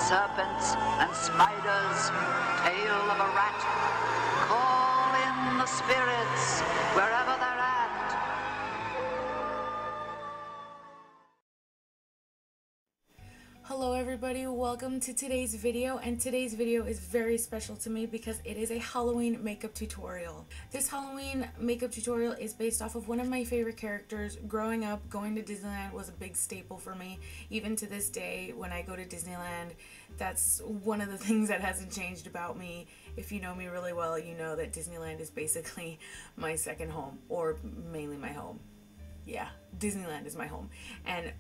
serpents and spiders, tail of a rat. Call in the spirits wherever they're at. Hello everybody, welcome to today's video, and today's video is very special to me because it is a Halloween makeup tutorial. This Halloween makeup tutorial is based off of one of my favorite characters. Growing up, going to Disneyland was a big staple for me. Even to this day, when I go to Disneyland, that's one of the things that hasn't changed about me. If you know me really well, you know that Disneyland is basically my second home, or mainly my home. Yeah, Disneyland is my home. And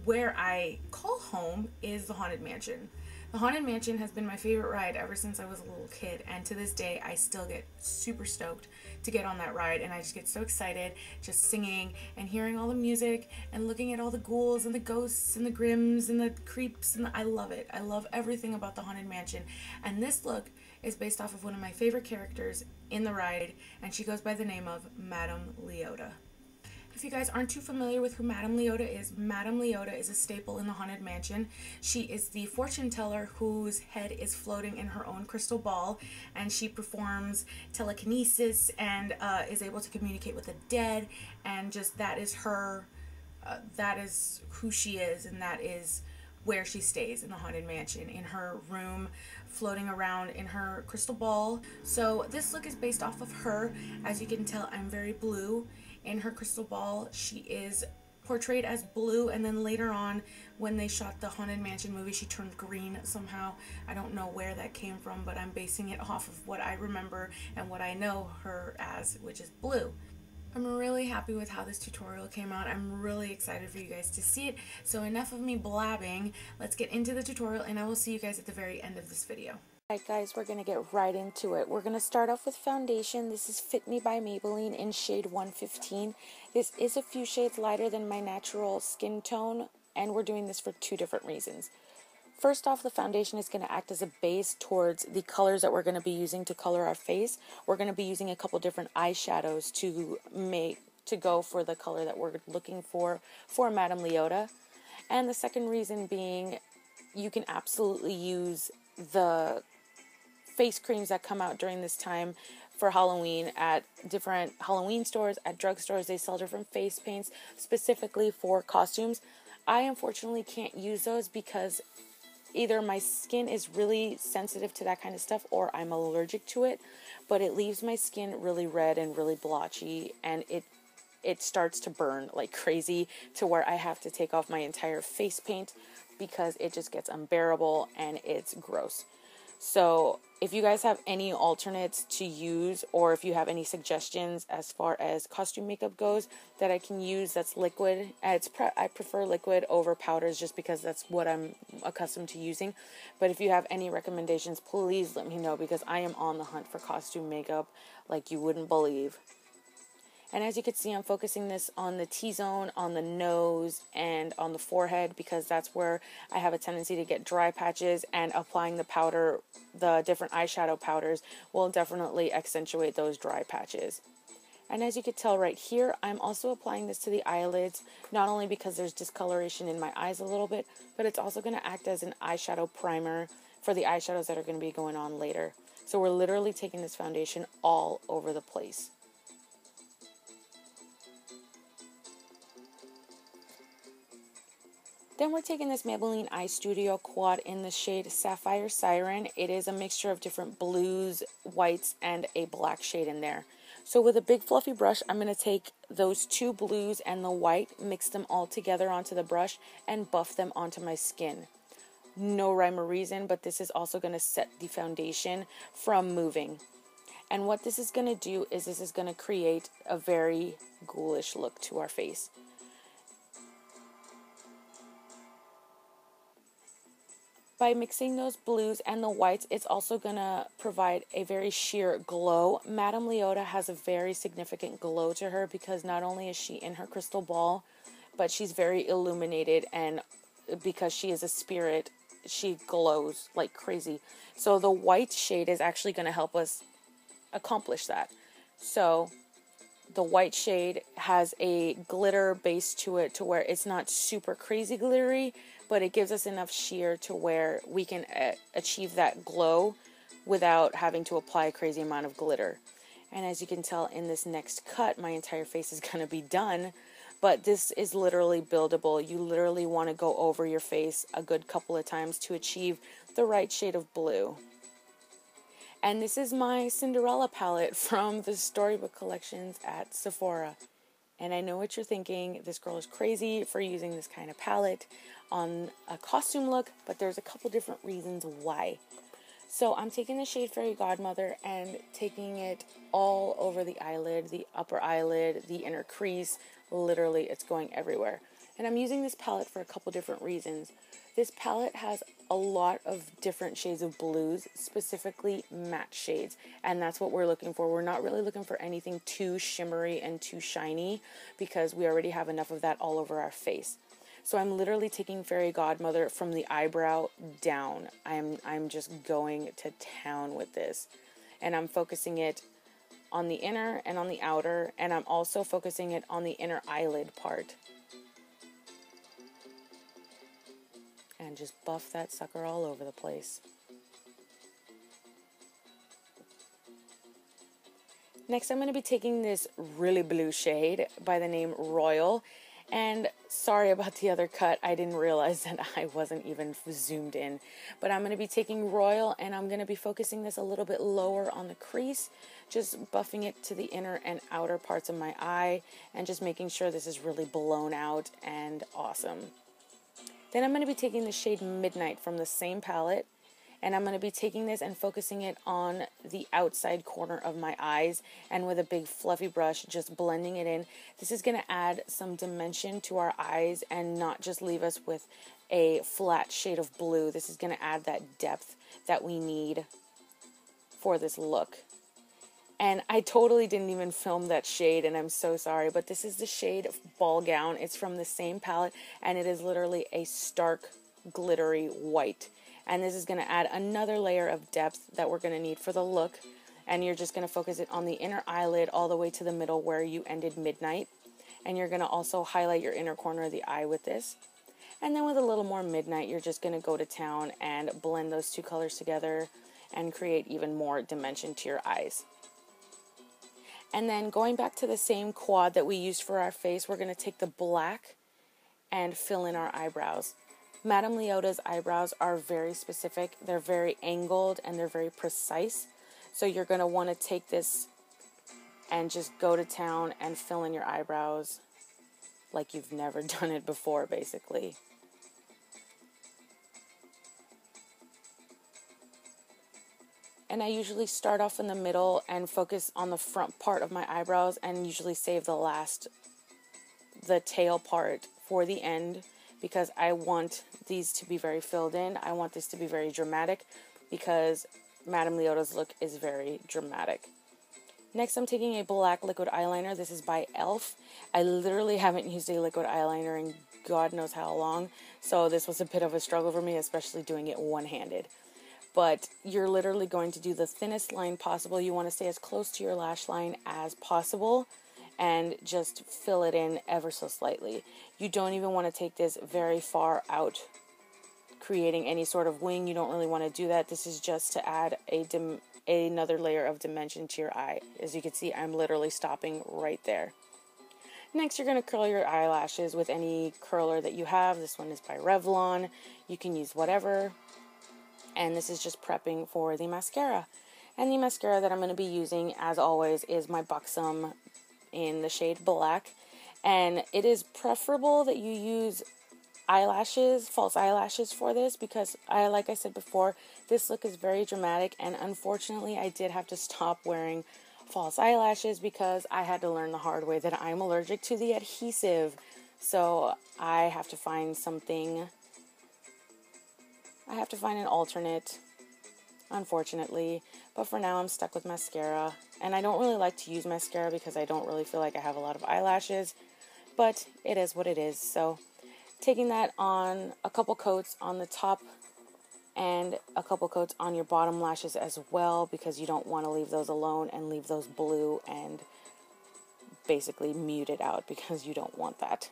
where I call home is the Haunted Mansion. The Haunted Mansion has been my favorite ride ever since I was a little kid, and to this day I still get super stoked to get on that ride, and I just get so excited just singing and hearing all the music and looking at all the ghouls and the ghosts and the grims and the creeps, and I love it. I love everything about the Haunted Mansion, and this look is based off of one of my favorite characters in the ride, and she goes by the name of Madame Leota. If you guys aren't too familiar with who Madame Leota is a staple in the Haunted Mansion. She is the fortune teller whose head is floating in her own crystal ball, and she performs telekinesis and is able to communicate with the dead, and just that is her, that is who she is, and that is where she stays in the Haunted Mansion, in her room, floating around in her crystal ball. So this look is based off of her. As you can tell, I'm very blue. In her crystal ball, she is portrayed as blue, and then later on, when they shot the Haunted Mansion movie, she turned green somehow. I don't know where that came from, but I'm basing it off of what I remember and what I know her as, which is blue. I'm really happy with how this tutorial came out. I'm really excited for you guys to see it. So enough of me blabbing. Let's get into the tutorial, and I will see you guys at the very end of this video. Alright guys, we're going to get right into it. We're going to start off with foundation. This is Fit Me by Maybelline in shade 115. This is a few shades lighter than my natural skin tone, and we're doing this for two different reasons. First off, the foundation is going to act as a base towards the colors that we're going to be using to color our face. We're going to be using a couple different eyeshadows to go for the color that we're looking for Madame Leota. And the second reason being, you can absolutely use the face creams that come out during this time for Halloween at different Halloween stores, at drugstores. They sell different face paints specifically for costumes. I unfortunately can't use those because either my skin is really sensitive to that kind of stuff or I'm allergic to it, but it leaves my skin really red and really blotchy, and it starts to burn like crazy to where I have to take off my entire face paint because it just gets unbearable and it's gross. So if you guys have any alternates to use, or if you have any suggestions as far as costume makeup goes that I can use that's liquid, I prefer liquid over powders just because that's what I'm accustomed to using. But if you have any recommendations, please let me know, because I am on the hunt for costume makeup like you wouldn't believe. And as you can see, I'm focusing this on the T-zone, on the nose, and on the forehead, because that's where I have a tendency to get dry patches, and applying the powder, the different eyeshadow powders, will definitely accentuate those dry patches. And as you can tell right here, I'm also applying this to the eyelids, not only because there's discoloration in my eyes a little bit, but it's also going to act as an eyeshadow primer for the eyeshadows that are going to be going on later. So we're literally taking this foundation all over the place. Then we're taking this Maybelline Eye Studio Quad in the shade Sapphire Siren. It is a mixture of different blues, whites, and a black shade in there. So with a big fluffy brush, I'm going to take those two blues and the white, mix them all together onto the brush, and buff them onto my skin. No rhyme or reason, but this is also going to set the foundation from moving. And what this is going to do is this is going to create a very ghoulish look to our face. By mixing those blues and the whites, it's also going to provide a very sheer glow. Madame Leota has a very significant glow to her because not only is she in her crystal ball, but she's very illuminated, and because she is a spirit, she glows like crazy. So the white shade is actually going to help us accomplish that. So the white shade has a glitter base to it to where it's not super crazy glittery, but it gives us enough sheer to where we can achieve that glow without having to apply a crazy amount of glitter. And as you can tell in this next cut, my entire face is going to be done, but this is literally buildable. You literally want to go over your face a good couple of times to achieve the right shade of blue. And this is my Cinderella palette from the Storybook Collections at Sephora. And I know what you're thinking, this girl is crazy for using this kind of palette on a costume look, but there's a couple different reasons why. So I'm taking the shade Fairy Godmother and taking it all over the eyelid, the upper eyelid, the inner crease. Literally, it's going everywhere. And I'm using this palette for a couple different reasons. This palette has a lot of different shades of blues, specifically matte shades, and that's what we're looking for. We're not really looking for anything too shimmery and too shiny because we already have enough of that all over our face. So I'm literally taking Fairy Godmother from the eyebrow down. I'm just going to town with this, and I'm focusing it on the inner and on the outer, and I'm also focusing it on the inner eyelid part. And just buff that sucker all over the place. Next, I'm going to be taking this really blue shade by the name Royal. And sorry about the other cut, I didn't realize that I wasn't even zoomed in. But I'm going to be taking Royal, and I'm going to be focusing this a little bit lower on the crease, just buffing it to the inner and outer parts of my eye, and just making sure this is really blown out and awesome. Then I'm going to be taking the shade Midnight from the same palette, and I'm going to be taking this and focusing it on the outside corner of my eyes, and with a big fluffy brush, just blending it in. This is going to add some dimension to our eyes and not just leave us with a flat shade of blue. This is going to add that depth that we need for this look. And I totally didn't even film that shade, and I'm so sorry, but this is the shade Ball Gown. It's from the same palette, and it is literally a stark, glittery white. And this is going to add another layer of depth that we're going to need for the look. And you're just going to focus it on the inner eyelid all the way to the middle where you ended Midnight. And you're going to also highlight your inner corner of the eye with this. And then with a little more Midnight, you're just going to go to town and blend those two colors together and create even more dimension to your eyes. And then going back to the same quad that we used for our face, we're going to take the black and fill in our eyebrows. Madame Leota's eyebrows are very specific. They're very angled and they're very precise. So you're going to want to take this and just go to town and fill in your eyebrows like you've never done it before, basically. And I usually start off in the middle and focus on the front part of my eyebrows, and usually save the tail part for the end, because I want these to be very filled in. I want this to be very dramatic because Madame Leota's look is very dramatic. Next, I'm taking a black liquid eyeliner. This is by e.l.f. I literally haven't used a liquid eyeliner in God knows how long, so this was a bit of a struggle for me, especially doing it one-handed. But you're literally going to do the thinnest line possible. You want to stay as close to your lash line as possible and just fill it in ever so slightly. You don't even want to take this very far out, creating any sort of wing. You don't really want to do that. This is just to add another layer of dimension to your eye. As you can see, I'm literally stopping right there. Next, you're going to curl your eyelashes with any curler that you have. This one is by Revlon. You can use whatever. And this is just prepping for the mascara. And the mascara that I'm going to be using, as always, is my Buxom in the shade Black. And it is preferable that you use eyelashes, false eyelashes for this, because like I said before, this look is very dramatic, and unfortunately I did have to stop wearing false eyelashes because I had to learn the hard way that I'm allergic to the adhesive. So I have to find something. I have to find an alternate, unfortunately, but for now I'm stuck with mascara, and I don't really like to use mascara because I don't really feel like I have a lot of eyelashes, but it is what it is. So taking that on a couple coats on the top and a couple coats on your bottom lashes as well, because you don't want to leave those alone and leave those blue and basically mute it out because you don't want that.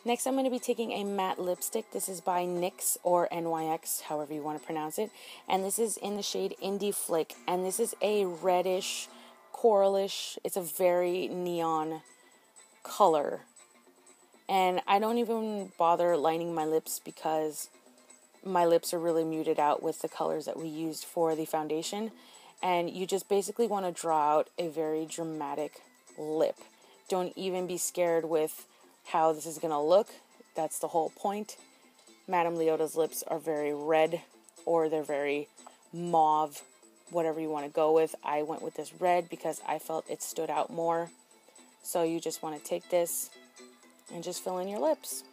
Next, I'm going to be taking a matte lipstick. This is by NYX or NYX, however you want to pronounce it. And this is in the shade Indie Flick. And this is a reddish, coralish. It's a very neon color. And I don't even bother lining my lips because my lips are really muted out with the colors that we used for the foundation. And you just basically want to draw out a very dramatic lip. Don't even be scared with how this is going to look. That's the whole point. Madame Leota's lips are very red, or they're very mauve, whatever you want to go with. I went with this red because I felt it stood out more. So you just want to take this and just fill in your lips.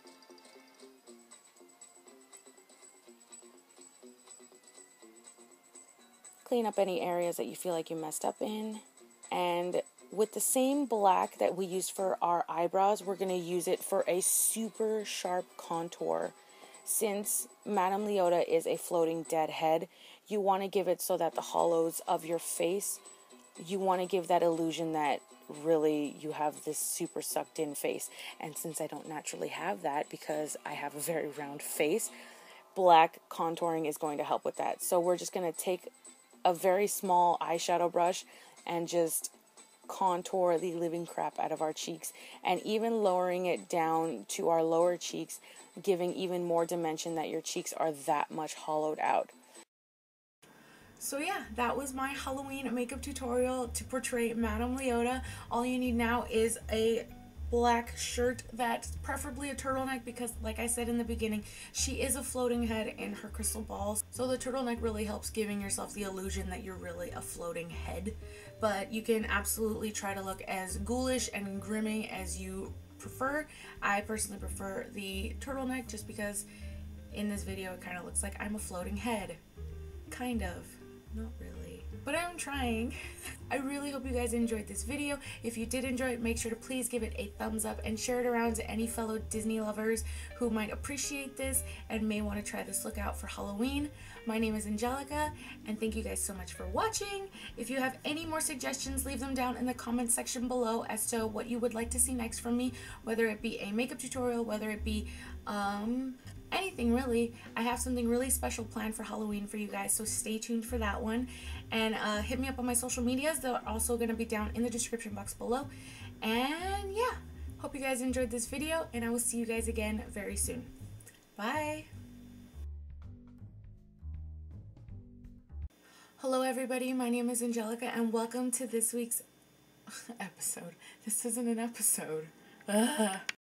Clean up any areas that you feel like you messed up in. And with the same black that we used for our eyebrows, we're going to use it for a super sharp contour. Since Madame Leota is a floating dead head, you want to give it so that the hollows of your face, you want to give that illusion that really you have this super sucked in face. And since I don't naturally have that because I have a very round face, black contouring is going to help with that. So we're just going to take a very small eyeshadow brush and just contour the living crap out of our cheeks, and even lowering it down to our lower cheeks, giving even more dimension that your cheeks are that much hollowed out. So yeah, that was my Halloween makeup tutorial to portray Madame Leota. All you need now is a black shirt, that's preferably a turtleneck, because like I said in the beginning, she is a floating head in her crystal balls. So the turtleneck really helps giving yourself the illusion that you're really a floating head. But you can absolutely try to look as ghoulish and grimming as you prefer. I personally prefer the turtleneck just because in this video it kind of looks like I'm a floating head. Kind of. Not really. But I'm trying. I really hope you guys enjoyed this video. If you did enjoy it, make sure to please give it a thumbs up and share it around to any fellow Disney lovers who might appreciate this and may want to try this look out for Halloween. My name is Angelica, and thank you guys so much for watching. If you have any more suggestions, leave them down in the comments section below as to what you would like to see next from me, whether it be a makeup tutorial, whether it be anything really. I have something really special planned for Halloween for you guys, so stay tuned for that one. And hit me up on my social medias. They're also going to be down in the description box below. And yeah, hope you guys enjoyed this video, and I will see you guys again very soon. Bye! Hello everybody, my name is Angelica, and welcome to this week's episode. This isn't an episode. Ugh.